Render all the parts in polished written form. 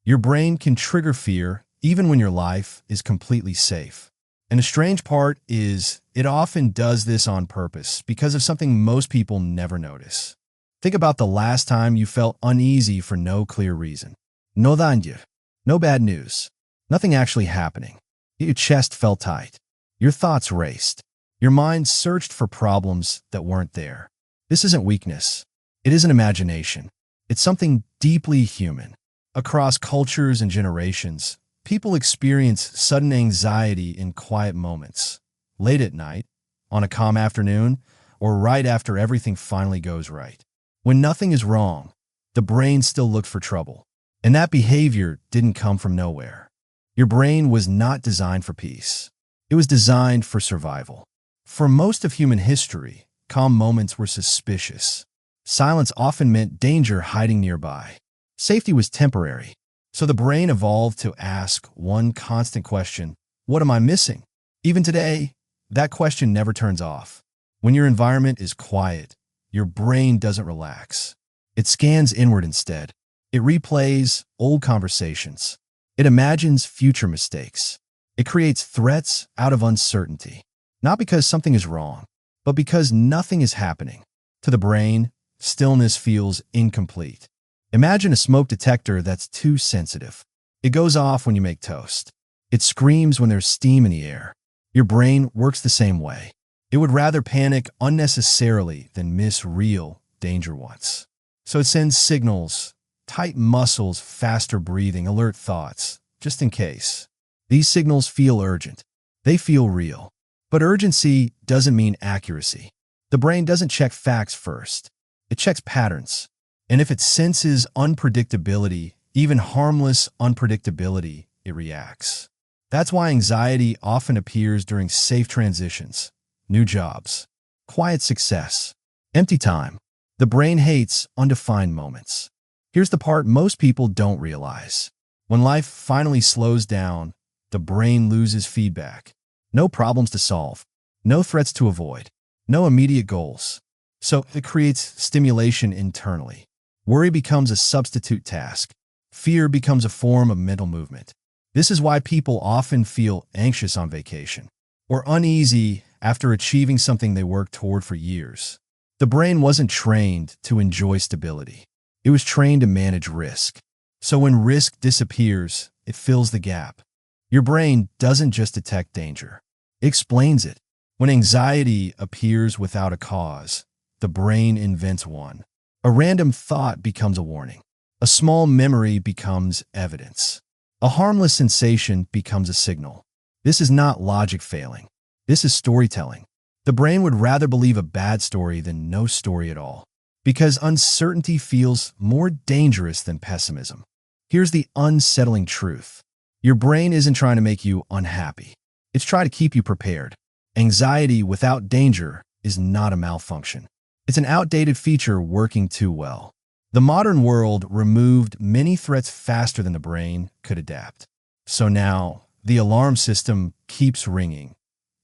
Your brain can trigger fear even when your life is completely safe. And the strange part is it often does this on purpose because of something most people never notice. Think about the last time you felt uneasy for no clear reason. No danger, no bad news, nothing actually happening. Yet your chest felt tight. Your thoughts raced. Your mind searched for problems that weren't there. This isn't weakness. It isn't imagination. It's something deeply human. Across cultures and generations, people experience sudden anxiety in quiet moments, late at night, on a calm afternoon, or right after everything finally goes right. When nothing is wrong, the brain still looks for trouble. And that behavior didn't come from nowhere. Your brain was not designed for peace. It was designed for survival. For most of human history, calm moments were suspicious. Silence often meant danger hiding nearby. Safety was temporary, so the brain evolved to ask one constant question: what am I missing? Even today, that question never turns off. When your environment is quiet, your brain doesn't relax. It scans inward instead. It replays old conversations. It imagines future mistakes. It creates threats out of uncertainty, not because something is wrong, but because nothing is happening. To the brain, stillness feels incomplete. Imagine a smoke detector that's too sensitive. It goes off when you make toast. It screams when there's steam in the air. Your brain works the same way. It would rather panic unnecessarily than miss real danger once. So it sends signals, tight muscles, faster breathing, alert thoughts, just in case. These signals feel urgent. They feel real. But urgency doesn't mean accuracy. The brain doesn't check facts first. It checks patterns. And if it senses unpredictability, even harmless unpredictability, it reacts. That's why anxiety often appears during safe transitions, new jobs, quiet success, empty time. The brain hates undefined moments. Here's the part most people don't realize. When life finally slows down, the brain loses feedback. No problems to solve, no threats to avoid, no immediate goals. So it creates stimulation internally. Worry becomes a substitute task. Fear becomes a form of mental movement. This is why people often feel anxious on vacation or uneasy after achieving something they worked toward for years. The brain wasn't trained to enjoy stability. It was trained to manage risk. So when risk disappears, it fills the gap. Your brain doesn't just detect danger. It explains it. When anxiety appears without a cause, the brain invents one. A random thought becomes a warning. A small memory becomes evidence. A harmless sensation becomes a signal. This is not logic failing. This is storytelling. The brain would rather believe a bad story than no story at all, because uncertainty feels more dangerous than pessimism. Here's the unsettling truth. Your brain isn't trying to make you unhappy. It's trying to keep you prepared. Anxiety without danger is not a malfunction. It's an outdated feature working too well. The modern world removed many threats faster than the brain could adapt. So now, the alarm system keeps ringing,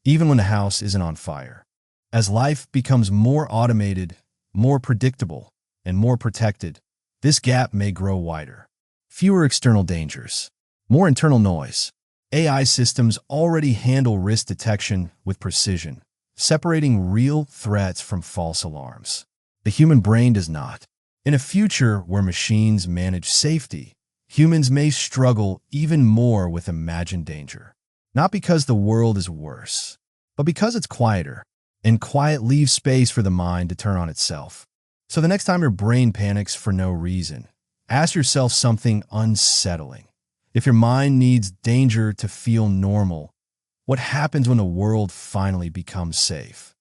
even when the house isn't on fire. As life becomes more automated, more predictable, and more protected, this gap may grow wider. Fewer external dangers, more internal noise. AI systems already handle risk detection with precision, separating real threats from false alarms. The human brain does not. In a future where machines manage safety, humans may struggle even more with imagined danger. Not because the world is worse, but because it's quieter, and quiet leaves space for the mind to turn on itself. So the next time your brain panics for no reason, ask yourself something unsettling. If your mind needs danger to feel normal, what happens when the world finally becomes safe?